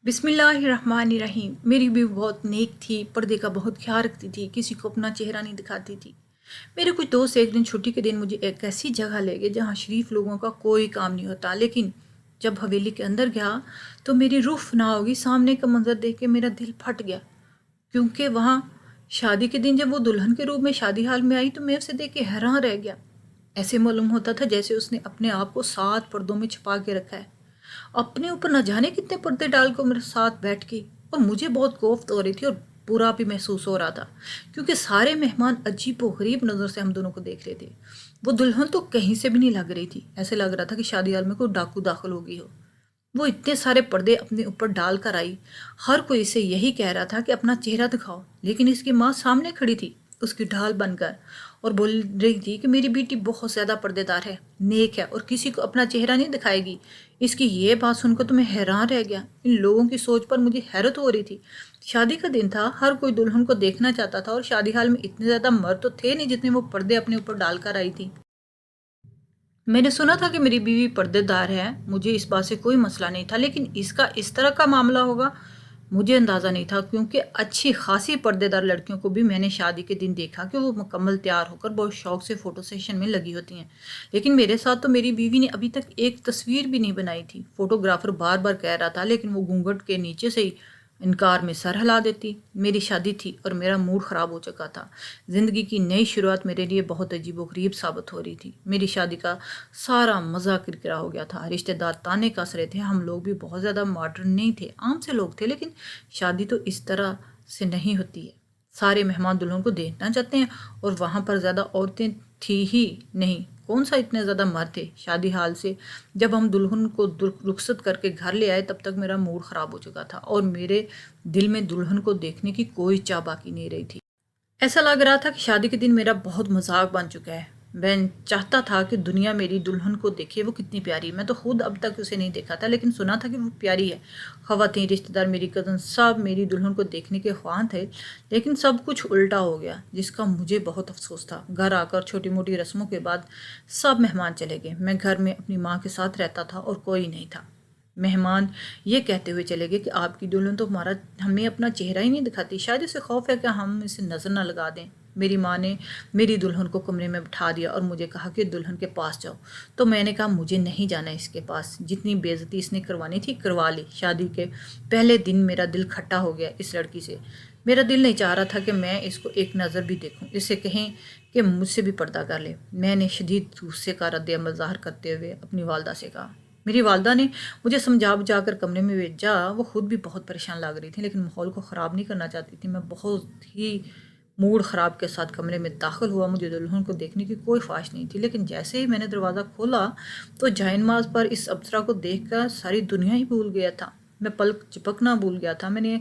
بسم اللہ الرحمن الرحیم۔ میری بھی بہت نیک تھی، پردے کا بہت خیال رکھتی تھی، کسی کو اپنا چہرہ نہیں دکھاتی تھی۔ میرے کچھ دوست ایک دن چھٹی کے دن مجھے ایک ایسی جگہ لے گئے جہاں شریف لوگوں کا کوئی کام نہیں ہوتا، لیکن جب حویلی کے اندر گیا تو میری روح فنا ہوگی۔ سامنے کا منظر دیکھ کے میرا دل پھٹ گیا، کیونکہ وہاں شادی کے دن جب وہ دلہن کے روپ میں شادی حال میں آئی تو میں اسے دیکھ کے حیران رہ گیا۔ ایسے معلوم ہوتا تھا جیسے اس نے اپنے آپ کو 7 پردوں میں چھپا کے رکھا ہے، اپنے اوپر نہ جانے کتنے پردے ڈال کر میرے ساتھ بیٹھ گئی۔ اور مجھے بہت کوفت ہو رہی تھی اور برا بھی محسوس ہو رہا تھا، کیونکہ سارے مہمان عجیب و غریب نظر سے ہم دونوں کو دیکھ رہے تھے۔ وہ دلہن تو کہیں سے بھی نہیں لگ رہی تھی، ایسے لگ رہا تھا کہ شادی حال میں کوئی ڈاکو داخل ہو گئی ہو۔ وہ اتنے سارے پردے اپنے اوپر ڈال کر آئی، ہر کوئی اسے یہی کہہ رہا تھا کہ اپنا چہرہ دکھاؤ، لیکن اس کی ماں سامنے کھڑی تھی اس کی ڈھال بن کر، اور بول رہی تھی کہ میری بیٹی بہت زیادہ پردے دار ہے، نیک ہے اور کسی کو اپنا چہرہ نہیں دکھائے گی۔ اس کی یہ بات سن کر تو میں حیران رہ گیا۔ ان لوگوں کی سوچ پر مجھے حیرت ہو رہی تھی۔ شادی کا دن تھا، ہر کوئی دلہن کو دیکھنا چاہتا تھا، اور شادی حال میں اتنے زیادہ مرد تو تھے نہیں جتنے وہ پردے اپنے اوپر ڈال کر آئی تھی۔ میں نے سنا تھا کہ میری بیوی پردے دار ہے، مجھے اس بات سے کوئی مسئلہ نہیں تھا، لیکن اس کا اس طرح کا معاملہ ہوگا مجھے اندازہ نہیں تھا، کیونکہ اچھی خاصی پردے دار لڑکیوں کو بھی میں نے شادی کے دن دیکھا کہ وہ مکمل تیار ہو کر بہت شوق سے فوٹو سیشن میں لگی ہوتی ہیں، لیکن میرے ساتھ تو میری بیوی نے ابھی تک ایک تصویر بھی نہیں بنائی تھی۔ فوٹوگرافر بار بار کہہ رہا تھا، لیکن وہ گھونگھٹ کے نیچے سے ہی انکار میں سر ہلا دیتی۔ میری شادی تھی اور میرا موڈ خراب ہو چکا تھا۔ زندگی کی نئی شروعات میرے لیے بہت عجیب و غریب ثابت ہو رہی تھی۔ میری شادی کا سارا مزہ کرکرا ہو گیا تھا، رشتہ دار تانے کس رہے تھے، ہم لوگ بھی بہت زیادہ ماڈرن نہیں تھے، عام سے لوگ تھے، لیکن شادی تو اس طرح سے نہیں ہوتی ہے۔ سارے مہمان دلہن کو دیکھنا چاہتے ہیں، اور وہاں پر زیادہ عورتیں تھی ہی نہیں، کون سا اتنے زیادہ مرد تھے۔ شادی حال سے جب ہم دلہن کو رخصت کر کے گھر لے آئے تب تک میرا موڈ خراب ہو چکا تھا، اور میرے دل میں دلہن کو دیکھنے کی کوئی چاہ باقی نہیں رہی تھی۔ ایسا لگ رہا تھا کہ شادی کے دن میرا بہت مذاق بن چکا ہے۔ میں چاہتا تھا کہ دنیا میری دلہن کو دیکھے، وہ کتنی پیاری ہے۔ میں تو خود اب تک اسے نہیں دیکھا تھا، لیکن سنا تھا کہ وہ پیاری ہے۔ خواتین، رشتہ دار، میری کزن سب میری دلہن کو دیکھنے کے خواہاں تھے، لیکن سب کچھ الٹا ہو گیا، جس کا مجھے بہت افسوس تھا۔ گھر آ کر چھوٹی موٹی رسموں کے بعد سب مہمان چلے گئے۔ میں گھر میں اپنی ماں کے ساتھ رہتا تھا اور کوئی نہیں تھا۔ مہمان یہ کہتے ہوئے چلے گئے کہ آپ کی دلہن تو ہمیں اپنا چہرہ ہی نہیں دکھاتی، شاید اسے خوف ہے کہ ہم اسے نظر نہ لگا دیں۔ میری ماں نے میری دلہن کو کمرے میں بٹھا دیا اور مجھے کہا کہ دلہن کے پاس جاؤ، تو میں نے کہا مجھے نہیں جانا اس کے پاس، جتنی بے عزتی اس نے کروانی تھی کروا لی۔ شادی کے پہلے دن میرا دل کھٹا ہو گیا اس لڑکی سے۔ میرا دل نہیں چاہ رہا تھا کہ میں اس کو ایک نظر بھی دیکھوں، اسے کہیں کہ مجھ سے بھی پردہ کر لے۔ میں نے شدید غصے کا رد عمل ظاہر کرتے ہوئے اپنی والدہ سے کہا۔ میری والدہ نے مجھے سمجھا بجھا کر کمرے میں بھیجا۔ وہ خود بھی بہت پریشان لگ رہی تھی، لیکن ماحول کو خراب نہیں کرنا چاہتی تھی۔ میں بہت ہی موڈ خراب کے ساتھ کمرے میں داخل ہوا۔ مجھے دلہن کو دیکھنے کی کوئی خواہش نہیں تھی، لیکن جیسے ہی میں نے دروازہ کھولا تو جائے نماز پر اس ابصرہ کو دیکھ کر ساری دنیا ہی بھول گیا تھا۔ میں پلک جھپکنا بھول گیا تھا۔ میں نے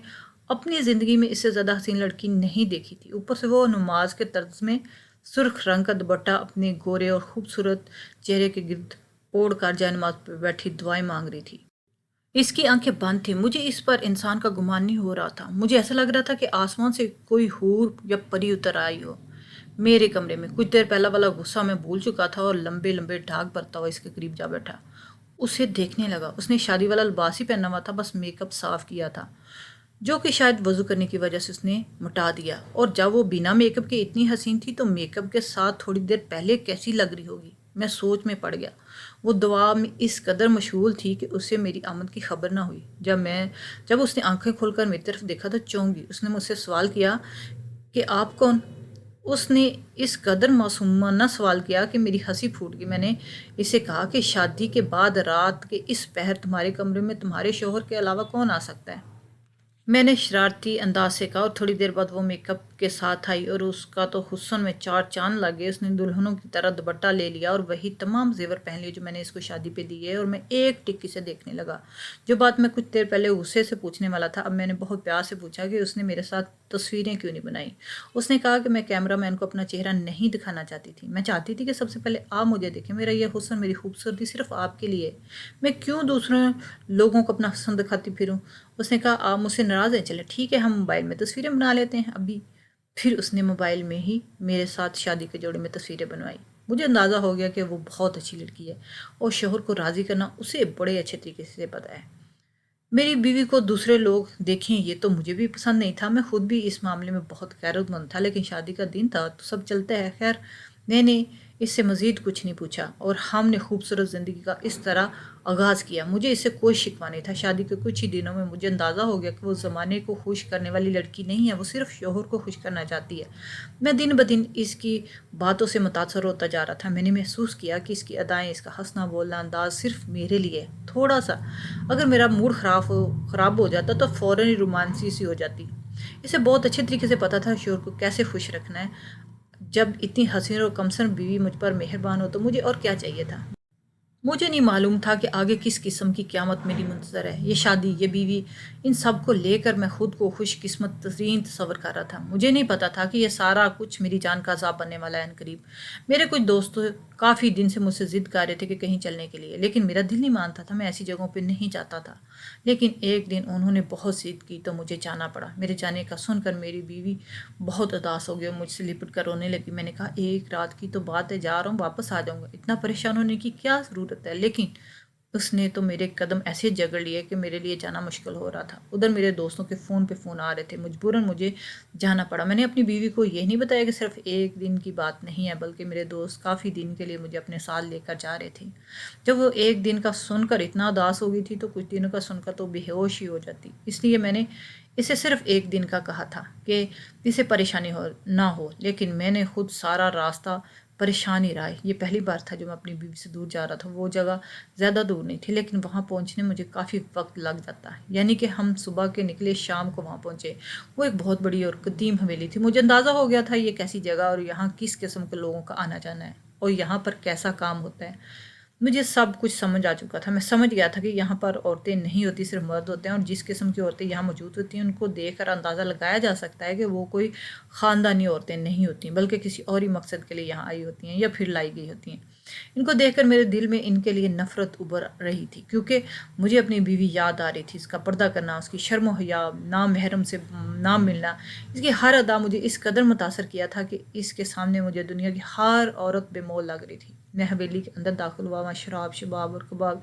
اپنی زندگی میں اس سے زیادہ حسین لڑکی نہیں دیکھی تھی۔ اوپر سے وہ نماز کے طرز میں سرخ رنگ کا دوپٹہ اپنے گورے اور خوبصورت چہرے کے گرد اوڑھ کر جائے نماز پہ بیٹھی دعائیں مانگ رہی تھی۔ اس کی آنکھیں بند تھیں۔ مجھے اس پر انسان کا گمان نہیں ہو رہا تھا، مجھے ایسا لگ رہا تھا کہ آسمان سے کوئی حور یا پری اتر آئی ہو میرے کمرے میں۔ کچھ دیر پہلا والا غصہ میں بھول چکا تھا اور لمبے لمبے ڈھاگ بھرتا ہوا اس کے قریب جا بیٹھا، اسے دیکھنے لگا۔ اس نے شادی والا لباس ہی پہنا ہوا تھا، بس میک اپ صاف کیا تھا، جو کہ شاید وضو کرنے کی وجہ سے اس نے مٹا دیا، اور جب وہ بنا میک اپ کے اتنی حسین تھی تو میک اپ کے ساتھ تھوڑی دیر پہلے کیسی لگ رہی ہوگی۔ میں سوچ میں پڑ گیا۔ وہ دعا میں اس قدر مشغول تھی کہ اسے میری آمد کی خبر نہ ہوئی۔ جب اس نے آنکھیں کھول کر میری طرف دیکھا تو چونک گئی۔ اس نے مجھ سے سوال کیا کہ آپ کون؟ اس نے اس قدر معصومانہ سوال کیا کہ میری ہنسی پھوٹ گئی۔ میں نے اسے کہا کہ شادی کے بعد رات کے اس پہر تمہارے کمرے میں تمہارے شوہر کے علاوہ کون آ سکتا ہے؟ میں نے شرارتی انداز سے کہا، اور تھوڑی دیر بعد وہ میک اپ کے ساتھ آئی اور اس کا تو حسن میں 4 چاند لگ گئے۔ اس نے دلہنوں کی طرح دوپٹہ لے لیا اور وہی تمام زیور پہن لیے جو میں نے اس کو شادی پہ دیے، اور میں ایک ٹکی سے دیکھنے لگا۔ جو بات میں کچھ دیر پہلے غصے سے پوچھنے والا تھا، اب میں نے بہت پیار سے پوچھا کہ اس نے میرے ساتھ تصویریں کیوں نہیں بنائی۔ اس نے کہا کہ میں کیمرہ مین کو اپنا چہرہ نہیں دکھانا چاہتی تھی، میں چاہتی تھی کہ سب سے پہلے آپ مجھے دیکھیں، میرا یہ حسن، میری خوبصورتی صرف آپ کے لیے، میں کیوں دوسرے لوگوں کو اپنا حسن دکھاتی پھروں۔ اس نے کہا آپ مجھ سے ناراض ہیں، چلے ٹھیک ہے، ہم موبائل میں تصویریں بنا لیتے ہیں ابھی۔ پھر اس نے موبائل میں ہی میرے ساتھ شادی کے جوڑے میں تصویریں بنوائی۔ مجھے اندازہ ہو گیا کہ وہ بہت اچھی لڑکی ہے اور شوہر کو راضی کرنا اسے بڑے اچھے طریقے سے پتہ ہے۔ میری بیوی کو دوسرے لوگ دیکھیں یہ تو مجھے بھی پسند نہیں تھا، میں خود بھی اس معاملے میں بہت غیرت مند تھا، لیکن شادی کا دن تھا تو سب چلتا ہے۔ خیر، میں نے اس سے مزید کچھ نہیں پوچھا اور ہم نے خوبصورت زندگی کا اس طرح آغاز کیا۔ مجھے اس سے کوئی شکوہ نہیں تھا۔ شادی کے کچھ ہی دنوں میں مجھے اندازہ ہو گیا کہ وہ زمانے کو خوش کرنے والی لڑکی نہیں ہے، وہ صرف شوہر کو خوش کرنا چاہتی ہے۔ میں دن بدن اس کی باتوں سے متاثر ہوتا جا رہا تھا۔ میں نے محسوس کیا کہ اس کی ادائیں، اس کا ہنسنا بولنا انداز صرف میرے لیے ہے۔ تھوڑا سا اگر میرا موڈ خراب ہو جاتا تو فوراً ہی رومانسی سی ہو جاتی۔ اسے بہت اچھے طریقے سے پتا تھا شوہر کو کیسے خوش رکھنا ہے۔ جب اتنی حسین اور کمسن بیوی مجھ پر مہربان ہو تو مجھے اور کیا چاہیے تھا؟ مجھے نہیں معلوم تھا کہ آگے کس قسم کی قیامت میری منتظر ہے۔ یہ شادی، یہ بیوی، ان سب کو لے کر میں خود کو خوش قسمت ترین تصور کر رہا تھا۔ مجھے نہیں پتا تھا کہ یہ سارا کچھ میری جان کا عذاب بننے والا ہے عنقریب۔ میرے کچھ دوست کافی دن سے مجھ سے ضد کر رہے تھے کہ کہیں چلنے کے لیے، لیکن میرا دل نہیں مانتا تھا، میں ایسی جگہوں پہ نہیں جاتا تھا۔ لیکن ایک دن انہوں نے بہت ضد کی تو مجھے جانا پڑا۔ میرے جانے کا سن کر میری بیوی بہت اداس ہو گئی اور مجھ سے لپٹ کر رونے لگی۔ میں نے کہا، ایک رات کی تو بات ہے، جا رہا ہوں، واپس آ جاؤں گا، اتنا پریشان ہونے کی کیا ضرورت ہے؟ لیکن اس نے تو میرے قدم ایسے جگڑ لیے کہ میرے لیے جانا مشکل ہو رہا تھا۔ ادھر میرے دوستوں کے فون پہ فون آ رہے تھے، مجبوراً مجھے جانا پڑا۔ میں نے اپنی بیوی کو یہ نہیں بتایا کہ صرف ایک دن کی بات نہیں ہے، بلکہ میرے دوست کافی دن کے لیے مجھے اپنے ساتھ لے کر جا رہے تھے۔ جب وہ ایک دن کا سن کر اتنا اداس ہو گئی تھی تو کچھ دنوں کا سن کر تو بے ہوش ہی ہو جاتی۔ اس لیے میں نے اسے صرف ایک دن کا کہا تھا کہ اسے پریشانی نہ ہو، لیکن میں نے خود سارا راستہ پریشان ہی رہا۔ یہ پہلی بار تھا جو میں اپنی بیوی سے دور جا رہا تھا۔ وہ جگہ زیادہ دور نہیں تھی، لیکن وہاں پہنچنے مجھے کافی وقت لگ جاتا ہے، یعنی کہ ہم صبح کے نکلے، شام کو وہاں پہنچے۔ وہ ایک بہت بڑی اور قدیم حویلی تھی۔ مجھے اندازہ ہو گیا تھا یہ کیسی جگہ اور یہاں کس قسم کے لوگوں کا آنا جانا ہے اور یہاں پر کیسا کام ہوتا ہے۔ مجھے سب کچھ سمجھ آ چکا تھا۔ میں سمجھ گیا تھا کہ یہاں پر عورتیں نہیں ہوتی، صرف مرد ہوتے ہیں، اور جس قسم کی عورتیں یہاں موجود ہوتی ہیں ان کو دیکھ کر اندازہ لگایا جا سکتا ہے کہ وہ کوئی خاندانی عورتیں نہیں ہوتی، بلکہ کسی اور ہی مقصد کے لیے یہاں آئی ہوتی ہیں یا پھر لائی گئی ہوتی ہیں۔ ان کو دیکھ کر میرے دل میں ان کے لیے نفرت ابھر رہی تھی، کیونکہ مجھے اپنی بیوی یاد آ رہی تھی۔ اس کا پردہ کرنا، اس کی شرم و حیا، نام محرم سے نام ملنا، اس کی ہر ادا مجھے اس قدر متاثر کیا تھا کہ اس کے سامنے مجھے دنیا کی ہر عورت بے مول لگ رہی تھی۔ میں حویلی کے اندر داخل ہوا، وہاں شراب، شباب اور کباب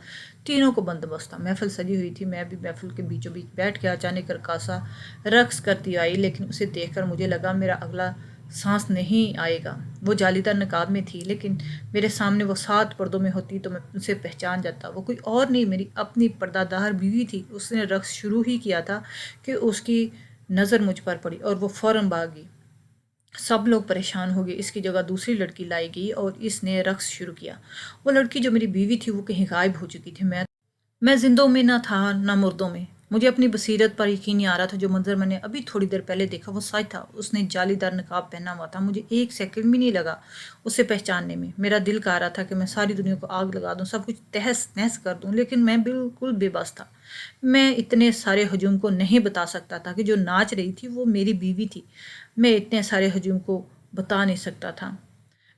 تینوں کو بندوبست تھا۔ محفل سجی ہوئی تھی، میں بھی محفل کے بیچوں بیچ بیٹھ کے اچانک رقاصہ رقص کرتی آئی، لیکن اسے دیکھ کر مجھے لگا میرا اگلا سانس نہیں آئے گا۔ وہ جالیدار نقاب میں تھی، لیکن میرے سامنے وہ 7 پردوں میں ہوتی تو میں اسے پہچان جاتا۔ وہ کوئی اور نہیں، میری اپنی پردہ دار بیوی تھی۔ اس نے رقص شروع ہی کیا تھا کہ اس کی نظر مجھ پر پڑی اور وہ فوراً بھاگی۔ سب لوگ پریشان ہو گئے۔ اس کی جگہ دوسری لڑکی لائی گئی اور اس نے رقص شروع کیا۔ وہ لڑکی جو میری بیوی تھی وہ کہیں غائب ہو چکی تھی۔ میں زندوں میں نہ تھا نہ مردوں میں۔ مجھے اپنی بصیرت پر یقین نہیں آ رہا تھا۔ جو منظر میں نے ابھی تھوڑی دیر پہلے دیکھا وہ سچ تھا۔ اس نے جالی دار نقاب پہنا ہوا تھا۔ مجھے ایک سیکنڈ بھی نہیں لگا اسے پہچاننے میں۔ میرا دل کہہ رہا تھا کہ میں ساری دنیا کو آگ لگا دوں، سب کچھ تہس نہس کر دوں، لیکن میں بالکل بے بس تھا۔ میں اتنے سارے ہجوم کو نہیں بتا سکتا تھا کہ جو ناچ رہی تھی وہ میری بیوی تھی۔ میں اتنے سارے ہجوم کو بتا نہیں سکتا تھا۔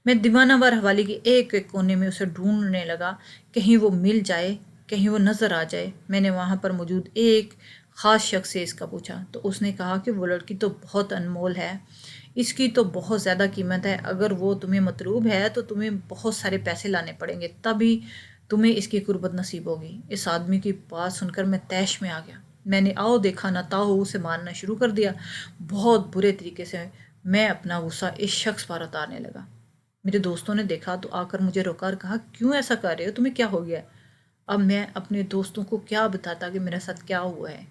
میں دیوانہ وار حویلی کے ایک ایک کونے میں اسے ڈھونڈنے لگا، کہیں وہ مل جائے، کہیں وہ نظر آ جائے۔ میں نے وہاں پر موجود ایک خاص شخص سے اس کا پوچھا تو اس نے کہا کہ وہ لڑکی تو بہت انمول ہے، اس کی تو بہت زیادہ قیمت ہے، اگر وہ تمہیں مطلوب ہے تو تمہیں بہت سارے پیسے لانے پڑیں گے، تبھی تمہیں اس کی قربت نصیب ہوگی۔ اس آدمی کی بات سن کر میں طیش میں آ گیا۔ میں نے آؤ دیکھا نہ تاؤ اسے مارنا شروع کر دیا۔ بہت برے طریقے سے میں اپنا غصہ اس شخص پر اتارنے لگا۔ میرے دوستوں نے دیکھا تو آ کر مجھے روکا اور کہا، کیوں ایسا کر رہے ہو، تمہیں کیا ہو گیا ہے؟ اب میں اپنے دوستوں کو کیا بتاتا کہ میرے ساتھ کیا ہوا ہے؟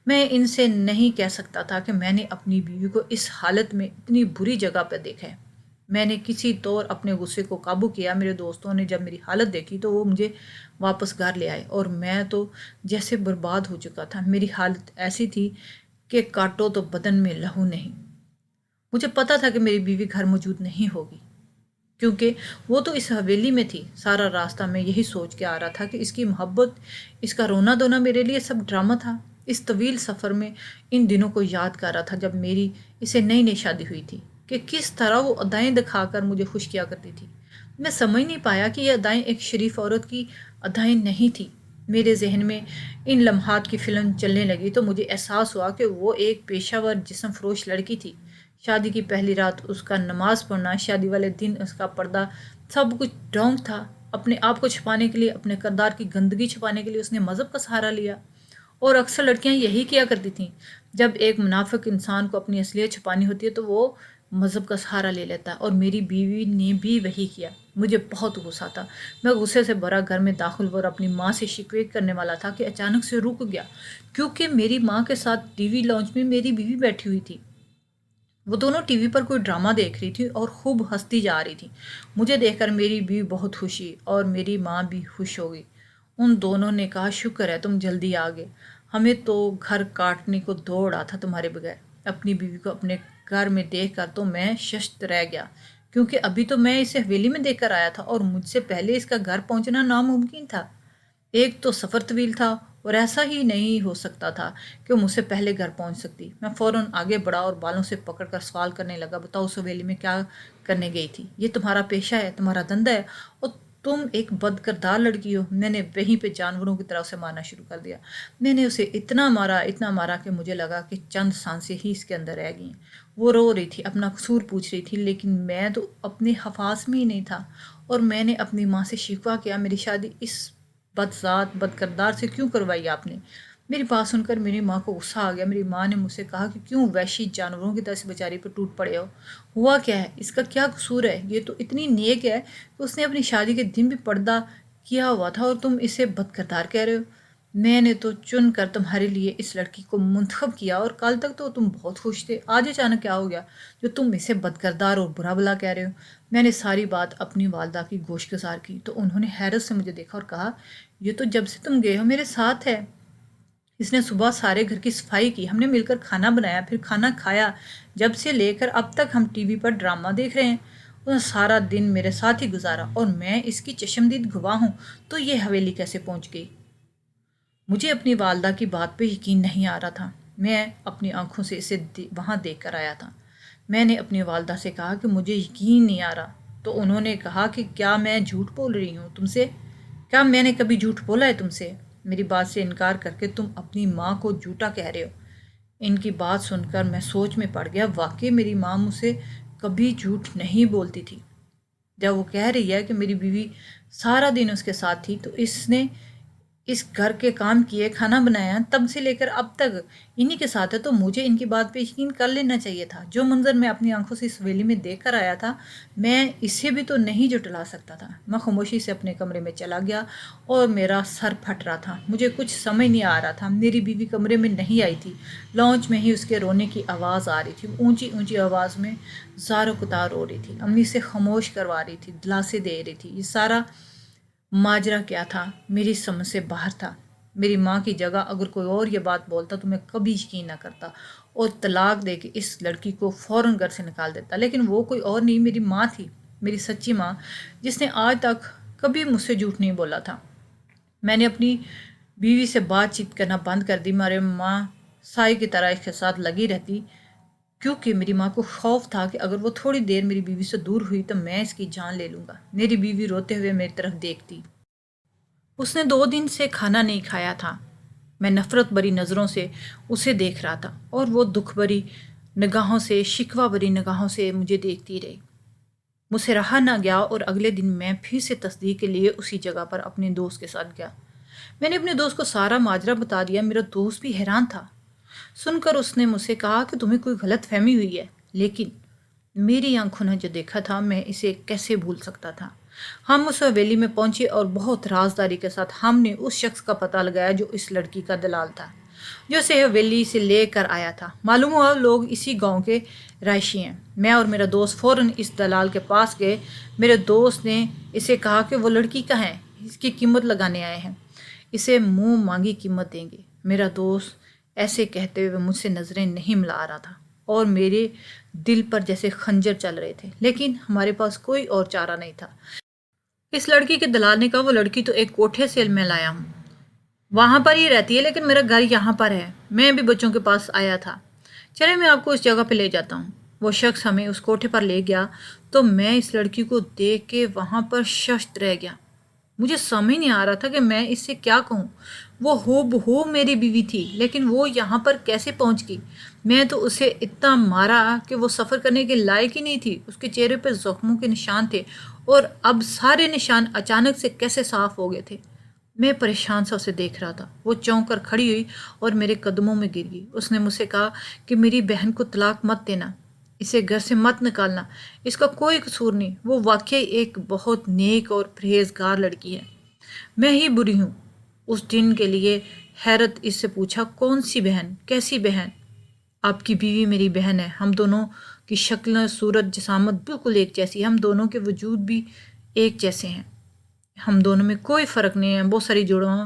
میں ان سے نہیں کہہ سکتا تھا کہ میں نے اپنی بیوی کو اس حالت میں اتنی بری جگہ پہ دیکھا ہے۔ میں نے کسی طور اپنے غصے کو قابو کیا۔ میرے دوستوں نے جب میری حالت دیکھی تو وہ مجھے واپس گھر لے آئے اور میں تو جیسے برباد ہو چکا تھا۔ میری حالت ایسی تھی کہ کاٹو تو بدن میں لہو نہیں۔ مجھے پتا تھا کہ میری بیوی گھر موجود نہیں ہوگی، کیونکہ وہ تو اس حویلی میں تھی۔ سارا راستہ میں یہی سوچ کے آ رہا تھا کہ اس کی محبت، اس کا رونا دھونا میرے لیے سب ڈرامہ تھا۔ اس طویل سفر میں ان دنوں کو یاد کر رہا تھا جب میری اسے نئی نئی شادی ہوئی تھی، کہ کس طرح وہ ادائیں دکھا کر مجھے خوش کیا کرتی تھی۔ میں سمجھ نہیں پایا کہ یہ ادائیں ایک شریف عورت کی ادائیں نہیں تھیں۔ میرے ذہن میں ان لمحات کی فلم چلنے لگی تو مجھے احساس ہوا کہ وہ ایک پیشہ ور جسم فروش لڑکی تھی۔ شادی کی پہلی رات اس کا نماز پڑھنا، شادی والے دن اس کا پردہ، سب کچھ ڈھونگ تھا۔ اپنے آپ کو چھپانے کے لیے، اپنے کردار کی گندگی چھپانے کے لیے اس نے مذہب کا سہارا لیا اور اکثر لڑکیاں یہی کیا کرتی تھیں۔ جب ایک منافق انسان کو اپنی اصلیت چھپانی ہوتی ہے تو وہ مذہب کا سہارا لے لیتا ہے، اور میری بیوی نے بھی وہی کیا۔ مجھے بہت غصہ تھا، میں غصے سے بھرا گھر میں داخل ہوا اور اپنی ماں سے شکوے کرنے والا تھا کہ اچانک سے رک گیا، کیونکہ میری ماں کے ساتھ ٹی وی لاؤنج میں میری بیوی بیٹھی ہوئی تھی۔ وہ دونوں ٹی وی پر کوئی ڈرامہ دیکھ رہی تھی اور خوب ہنستی جا رہی تھی۔ مجھے دیکھ کر میری بیوی بہت خوش ہوئی اور میری ماں بھی خوش ہو گئی۔ ان دونوں نے کہا شکر ہے تم جلدی آ گئے، ہمیں تو گھر کاٹنے کو دوڑا تھا تمہارے بغیر۔ اپنی بیوی کو اپنے گھر میں دیکھ کر تو میں ششت رہ گیا، کیونکہ ابھی تو میں اسے حویلی میں دیکھ کر آیا تھا اور مجھ سے پہلے اس کا گھر پہنچنا ناممکن تھا۔ ایک تو سفر طویل تھا اور ایسا ہی نہیں ہو سکتا تھا کہ وہ مجھ سے پہلے گھر پہنچ سکتی۔ میں فوراً آگے بڑھا اور بالوں سے پکڑ کر سوال کرنے لگا، بتاؤ اس حویلی میں کیا کرنے گئی تھی؟ یہ تمہارا پیشہ ہے، تمہارا دھندا ہے، اور تم ایک بد کردار لڑکی ہو۔ میں نے وہیں پہ جانوروں کی طرح اسے مارنا شروع کر دیا۔ میں نے اسے اتنا مارا کہ مجھے لگا کہ چند سانسیں ہی اس کے اندر رہ گئی ہیں۔ وہ رو رہی تھی، اپنا قصور پوچھ رہی تھی، لیکن میں تو اپنے حواس میں ہی نہیں تھا، اور میں نے اپنی ماں سے شکوہ کیا، میری شادی اس بدذات بد کردار سے کیوں کروائی آپ نے؟ میری بات سن کر میری ماں کو غصہ آ گیا۔ میری ماں نے مجھ سے کہا کہ کیوں وحشی جانوروں کی طرح سے بیچاری پر ٹوٹ پڑے ہو؟ ہوا کیا ہے؟ اس کا کیا قصور ہے؟ یہ تو اتنی نیک ہے کہ اس نے اپنی شادی کے دن بھی پردہ کیا ہوا تھا اور تم اسے بد کردار کہہ رہے ہو؟ میں نے تو چن کر تمہارے لیے اس لڑکی کو منتخب کیا اور کل تک تو تم بہت خوش تھے، آج اچانک کیا ہو گیا جو تم اسے بد کردار اور برا بلا کہہ رہے ہو؟ میں نے ساری بات اپنی والدہ کی گوش گزار کی تو انہوں نے حیرت سے مجھے دیکھا اور کہا یہ تو جب سے تم گئے ہو میرے ساتھ ہے۔ اس نے صبح سارے گھر کی صفائی کی، ہم نے مل کر کھانا بنایا، پھر کھانا کھایا، جب سے لے کر اب تک ہم ٹی وی پر ڈرامہ دیکھ رہے ہیں۔ اس نے سارا دن میرے ساتھ ہی گزارا اور میں اس کی چشمدید گواہ ہوں۔ تو یہ حویلی کیسے پہنچ گئی؟ مجھے اپنی والدہ کی بات پہ یقین نہیں آ رہا تھا۔ میں اپنی آنکھوں سے اسے وہاں دیکھ کر آیا تھا۔ میں نے اپنی والدہ سے کہا کہ مجھے یقین نہیں آ رہا، تو انہوں نے کہا کہ کیا میں جھوٹ بول رہی ہوں تم سے؟ کیا میں نے کبھی جھوٹ بولا ہے تم سے؟ میری بات سے انکار کر کے تم اپنی ماں کو جھوٹا کہہ رہے ہو۔ ان کی بات سن کر میں سوچ میں پڑ گیا، واقعی میری ماں مجھ سے کبھی جھوٹ نہیں بولتی تھی۔ جب وہ کہہ رہی ہے کہ میری بیوی سارا دن اس کے ساتھ تھی، تو اس نے اس گھر کے کام کیے، کھانا بنایا، تب سے لے کر اب تک انہی کے ساتھ ہے، تو مجھے ان کی بات پہ یقین کر لینا چاہیے تھا۔ جو منظر میں اپنی آنکھوں سے اس حویلی میں دیکھ کر آیا تھا، میں اسے بھی تو نہیں جھٹلا سکتا تھا۔ میں خاموشی سے اپنے کمرے میں چلا گیا اور میرا سر پھٹ رہا تھا، مجھے کچھ سمجھ نہیں آ رہا تھا۔ میری بیوی کمرے میں نہیں آئی تھی، لاؤنج میں ہی اس کے رونے کی آواز آ رہی تھی، اونچی اونچی آواز میں زار و قطار رو رہی تھی، امی سے خاموش کروا رہی تھی، دلاسے دے رہی تھی۔ یہ سارا ماجرا کیا تھا میری سمجھ سے باہر تھا۔ میری ماں کی جگہ اگر کوئی اور یہ بات بولتا تو میں کبھی یقین نہ کرتا اور طلاق دے کے اس لڑکی کو فوراً گھر سے نکال دیتا، لیکن وہ کوئی اور نہیں، میری ماں تھی، میری سچی ماں، جس نے آج تک کبھی مجھ سے جھوٹ نہیں بولا تھا۔ میں نے اپنی بیوی سے بات چیت کرنا بند کر دی، میری ماں سائے کی طرح اس کے ساتھ لگی رہتی، کیونکہ میری ماں کو خوف تھا کہ اگر وہ تھوڑی دیر میری بیوی سے دور ہوئی تو میں اس کی جان لے لوں گا۔ میری بیوی روتے ہوئے میری طرف دیکھتی۔ اس نے 2 دن سے کھانا نہیں کھایا تھا۔ میں نفرت بری نظروں سے اسے دیکھ رہا تھا اور وہ دکھ بری نگاہوں سے، شکوہ بری نگاہوں سے مجھے دیکھتی رہی۔ مجھ سے رہا نہ گیا اور اگلے دن میں پھر سے تصدیق کے لیے اسی جگہ پر اپنے دوست کے ساتھ گیا۔ میں نے اپنے دوست کو سارا ماجرا بتا دیا۔ میرا دوست بھی حیران تھا۔ سن کر اس نے مجھ سے کہا کہ تمہیں کوئی غلط فہمی ہوئی ہے، لیکن میری آنکھوں نے جو دیکھا تھا میں اسے کیسے بھول سکتا تھا۔ ہم اس حویلی میں پہنچے اور بہت رازداری کے ساتھ ہم نے اس شخص کا پتہ لگایا جو اس لڑکی کا دلال تھا، جو اسے حویلی سے لے کر آیا تھا۔ معلوم ہوا لوگ اسی گاؤں کے رہائشی ہیں۔ میں اور میرا دوست فوراً اس دلال کے پاس گئے۔ میرے دوست نے اسے کہا کہ وہ لڑکی کہاں ہے، اس کی قیمت لگانے آئے ہیں، اسے منہ مانگی قیمت دیں گے۔ میرا دوست ایسے کہتے ہوئے مجھ سے نظریں نہیں ملا رہا تھا اور میرے دل پر جیسے خنجر چل رہے تھے، لیکن ہمارے پاس کوئی اور چارہ نہیں تھا۔ اس لڑکی کے دلال نے کہا وہ لڑکی تو ایک کوٹھے سے میں لایا ہوں، وہاں پر ہی رہتی ہے، لیکن میرا گھر یہاں پر ہے، میں بھی بچوں کے پاس آیا تھا، چلے میں آپ کو اس جگہ پہ لے جاتا ہوں۔ وہ شخص ہمیں اس کوٹھے پر لے گیا تو میں اس لڑکی کو دیکھ کے وہاں پر ششت رہ گیا۔ مجھے سمجھ نہیں آ رہا تھا کہ میں اس سے کیا کہوں۔ وہ ہو بہو میری بیوی تھی، لیکن وہ یہاں پر کیسے پہنچ گئی؟ میں تو اسے اتنا مارا کہ وہ سفر کرنے کے لائق ہی نہیں تھی۔ اس کے چہرے پہ زخموں کے نشان تھے اور اب سارے نشان اچانک سے کیسے صاف ہو گئے تھے۔ میں پریشان سا اسے دیکھ رہا تھا۔ وہ چونک کر کھڑی ہوئی اور میرے قدموں میں گر گئی۔ اس نے مجھ سے کہا کہ میری بہن کو طلاق مت دینا، اسے گھر سے مت نکالنا، اس کا کوئی قصور نہیں، وہ واقعی ایک بہت نیک اور پرہیزگار لڑکی ہے، میں ہی بری ہوں۔ اس دن کے لیے حیرت اس سے پوچھا، کون سی بہن؟ کیسی بہن؟ آپ کی بیوی میری بہن ہے، ہم دونوں کی شکل، صورت، جسامت بالکل ایک جیسی ہے، ہم دونوں کے وجود بھی ایک جیسے ہیں، ہم دونوں میں کوئی فرق نہیں ہے، بہت ساری جوڑوں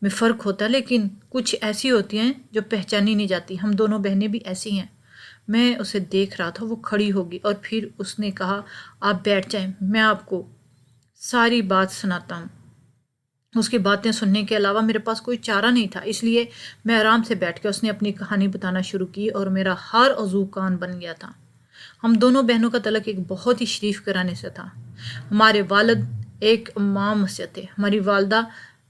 میں فرق ہوتا ہے لیکن کچھ ایسی ہوتی ہیں جو پہچانی نہیں جاتی، ہم دونوں بہنیں بھی ایسی ہیں۔ میں اسے دیکھ رہا تھا، وہ کھڑی ہوگی اور پھر اس نے کہا، آپ بیٹھ جائیں، میں آپ کو ساری بات سناتا ہوں۔ اس کی باتیں سننے کے علاوہ میرے پاس کوئی چارہ نہیں تھا، اس لیے میں آرام سے بیٹھ کے اس نے اپنی کہانی بتانا شروع کی اور میرا ہر عضو کان بن گیا تھا۔ ہم دونوں بہنوں کا تعلق ایک بہت ہی شریف گھرانے سے تھا۔ ہمارے والد ایک امام مسجد تھے، ہماری والدہ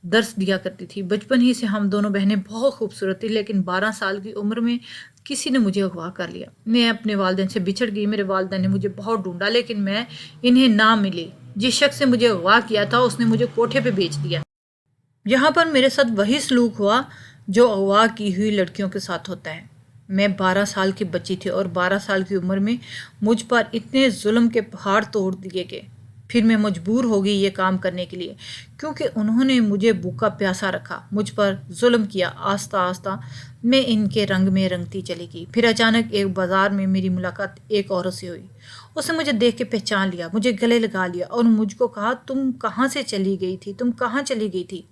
درس دیا کرتی تھی۔ بچپن ہی سے ہم دونوں بہنیں بہت خوبصورت تھیں، لیکن 12 سال کی عمر میں کسی نے مجھے اغوا کر لیا۔ میں اپنے والدین سے بچھڑ گئی، میرے والدین نے مجھے بہت ڈھونڈا لیکن میں انہیں نہ ملی۔ جس شخص نے مجھے اغوا کیا تھا اس نے مجھے کوٹھے پہ بیچ دیا۔ یہاں پر میرے ساتھ وہی سلوک ہوا جو اغوا کی ہوئی لڑکیوں کے ساتھ ہوتا ہے۔ میں 12 سال کی بچی تھی اور 12 سال کی عمر میں مجھ پر اتنے ظلم کے پہاڑ توڑ دیے گئے۔ پھر میں مجبور ہو گئی یہ کام کرنے کے لیے، کیونکہ انہوں نے مجھے بھوکا پیاسا رکھا، مجھ پر ظلم کیا۔ آہستہ آہستہ میں ان کے رنگ میں رنگتی چلی گئی۔ پھر اچانک ایک بازار میں میری ملاقات ایک عورت سے ہوئی۔ اس نے مجھے دیکھ کے پہچان لیا، مجھے گلے لگا لیا اور مجھ کو کہا، تم کہاں سے چلی گئی تھی؟ تم کہاں چلی گئی تھی؟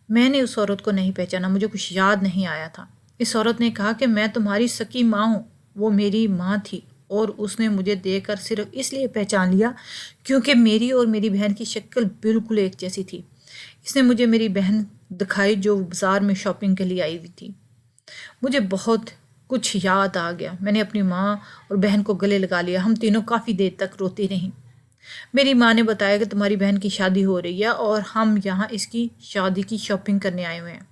میں نے اس عورت کو نہیں پہچانا، مجھے کچھ یاد نہیں آیا تھا۔ اس عورت نے کہا کہ میں تمہاری سکی ماں ہوں۔ وہ میری ماں تھی اور اس نے مجھے دیکھ کر صرف اس لیے پہچان لیا کیونکہ میری اور میری بہن کی شکل بالکل ایک جیسی تھی۔ اس نے مجھے میری بہن دکھائی جو بازار میں شاپنگ کے لیے آئی ہوئی تھی۔ مجھے بہت کچھ یاد آ گیا۔ میں نے اپنی ماں اور بہن کو گلے لگا لیا، ہم تینوں کافی دیر تک روتی رہیں۔ میری ماں نے بتایا کہ تمہاری بہن کی شادی ہو رہی ہے اور ہم یہاں اس کی شادی کی شاپنگ کرنے آئے ہوئے ہیں،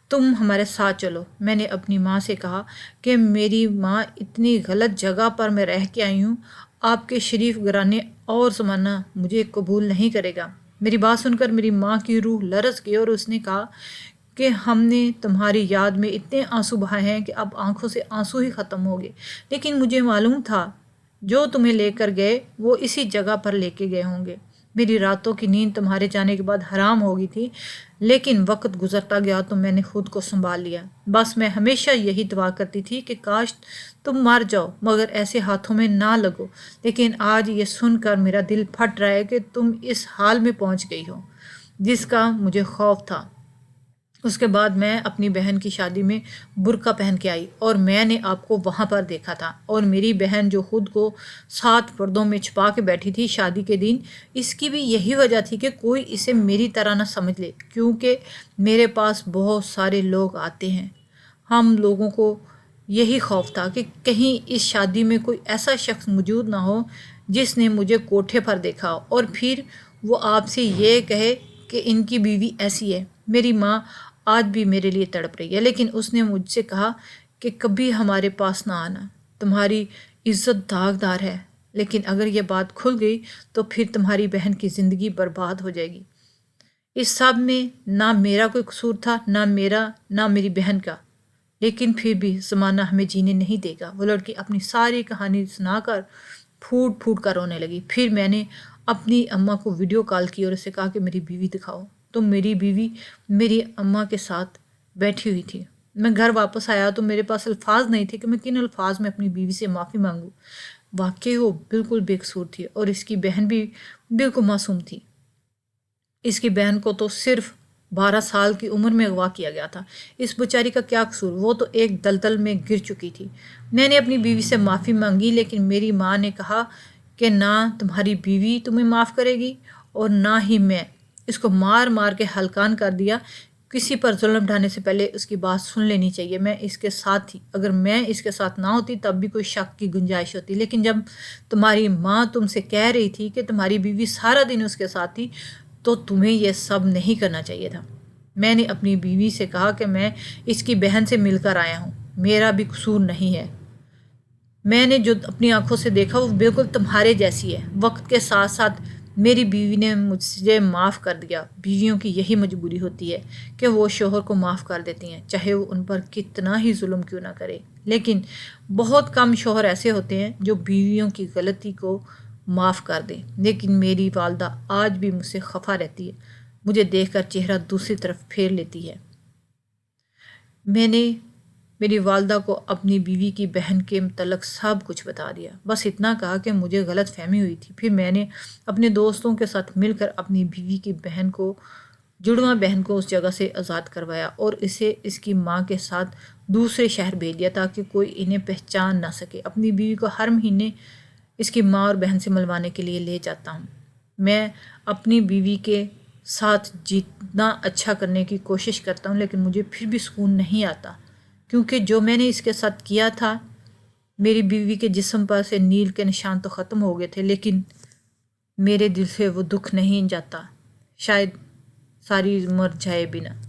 تم ہمارے ساتھ چلو۔ میں نے اپنی ماں سے کہا کہ میری ماں، اتنی غلط جگہ پر میں رہ کے آئی ہوں، آپ کے شریف گھرانے اور زمانہ مجھے قبول نہیں کرے گا۔ میری بات سن کر میری ماں کی روح لرز گئی اور اس نے کہا کہ ہم نے تمہاری یاد میں اتنے آنسو بہائے ہیں کہ اب آنکھوں سے آنسو ہی ختم ہو گئے، لیکن مجھے معلوم تھا جو تمہیں لے کر گئے وہ اسی جگہ پر لے کے گئے ہوں گے۔ میری راتوں کی نیند تمہارے جانے کے بعد حرام ہو گئی تھی، لیکن وقت گزرتا گیا تو میں نے خود کو سنبھال لیا۔ بس میں ہمیشہ یہی دعا کرتی تھی کہ کاش تم مر جاؤ مگر ایسے ہاتھوں میں نہ لگو، لیکن آج یہ سن کر میرا دل پھٹ رہا ہے کہ تم اس حال میں پہنچ گئی ہو جس کا مجھے خوف تھا۔ اس کے بعد میں اپنی بہن کی شادی میں برقع پہن کے آئی اور میں نے آپ کو وہاں پر دیکھا تھا، اور میری بہن جو خود کو 7 پردوں میں چھپا کے بیٹھی تھی شادی کے دن، اس کی بھی یہی وجہ تھی کہ کوئی اسے میری طرح نہ سمجھ لے، کیونکہ میرے پاس بہت سارے لوگ آتے ہیں۔ ہم لوگوں کو یہی خوف تھا کہ کہیں اس شادی میں کوئی ایسا شخص موجود نہ ہو جس نے مجھے کوٹھے پر دیکھا ہو اور پھر وہ آپ سے یہ کہے کہ ان کی بیوی ایسی ہے۔ میری ماں آج بھی میرے لیے تڑپ رہی ہے، لیکن اس نے مجھ سے کہا کہ کبھی ہمارے پاس نہ آنا، تمہاری عزت داغدار ہے، لیکن اگر یہ بات کھل گئی تو پھر تمہاری بہن کی زندگی برباد ہو جائے گی۔ اس سب میں نہ میرا کوئی قصور تھا، نہ میرا نہ میری بہن کا، لیکن پھر بھی زمانہ ہمیں جینے نہیں دے گا۔ وہ لڑکی اپنی ساری کہانی سنا کر پھوٹ پھوٹ کر رونے لگی۔ پھر میں نے اپنی اماں کو ویڈیو کال کی اور اسے کہا کہ میری بیوی دکھاؤ۔ تو میری بیوی میری اماں کے ساتھ بیٹھی ہوئی تھی۔ میں گھر واپس آیا تو میرے پاس الفاظ نہیں تھے کہ میں کن الفاظ میں اپنی بیوی سے معافی مانگوں۔ واقعی وہ بالکل بے قصور تھی اور اس کی بہن بھی بالکل معصوم تھی۔ اس کی بہن کو تو صرف 12 سال کی عمر میں اغوا کیا گیا تھا۔ اس بیچاری کا کیا قصور؟ وہ تو ایک دلدل میں گر چکی تھی۔ میں نے اپنی بیوی سے معافی مانگی، لیکن میری ماں نے کہا کہ نہ تمہاری بیوی تمہیں معاف کرے گی اور نہ ہی میں۔ اس کو مار مار کے ہلکان کر دیا۔ کسی پر ظلم ڈھانے سے پہلے اس کی بات سن لینی چاہیے۔ میں اس کے ساتھ تھی، اگر میں اس کے ساتھ نہ ہوتی تب بھی کوئی شک کی گنجائش ہوتی، لیکن جب تمہاری ماں تم سے کہہ رہی تھی کہ تمہاری بیوی سارا دن اس کے ساتھ تھی تو تمہیں یہ سب نہیں کرنا چاہیے تھا۔ میں نے اپنی بیوی سے کہا کہ میں اس کی بہن سے مل کر آیا ہوں، میرا بھی قصور نہیں ہے، میں نے جو اپنی آنکھوں سے دیکھا وہ بالکل تمہارے جیسی ہے۔ وقت کے ساتھ ساتھ میری بیوی نے مجھے معاف کر دیا۔ بیویوں کی یہی مجبوری ہوتی ہے کہ وہ شوہر کو معاف کر دیتی ہیں، چاہے وہ ان پر کتنا ہی ظلم کیوں نہ کرے۔ لیکن بہت کم شوہر ایسے ہوتے ہیں جو بیویوں کی غلطی کو معاف کر دیں۔ لیکن میری والدہ آج بھی مجھ سے خفا رہتی ہے، مجھے دیکھ کر چہرہ دوسری طرف پھیر لیتی ہے۔ میں نے میری والدہ کو اپنی بیوی کی بہن کے متعلق سب کچھ بتا دیا، بس اتنا کہا کہ مجھے غلط فہمی ہوئی تھی۔ پھر میں نے اپنے دوستوں کے ساتھ مل کر اپنی بیوی کی جڑواں بہن کو اس جگہ سے آزاد کروایا اور اسے اس کی ماں کے ساتھ دوسرے شہر بھیج دیا تاکہ کوئی انہیں پہچان نہ سکے۔ اپنی بیوی کو ہر مہینے اس کی ماں اور بہن سے ملوانے کے لیے لے جاتا ہوں۔ میں اپنی بیوی کے ساتھ جتنا اچھا کرنے کی کوشش کرتا ہوں، لیکن مجھے پھر بھی سکون نہیں آتا، کیونکہ جو میں نے اس کے ساتھ کیا تھا، میری بیوی کے جسم پر سے نیل کے نشان تو ختم ہو گئے تھے، لیکن میرے دل سے وہ دکھ نہیں جاتا، شاید ساری عمر جائے بھی نہ۔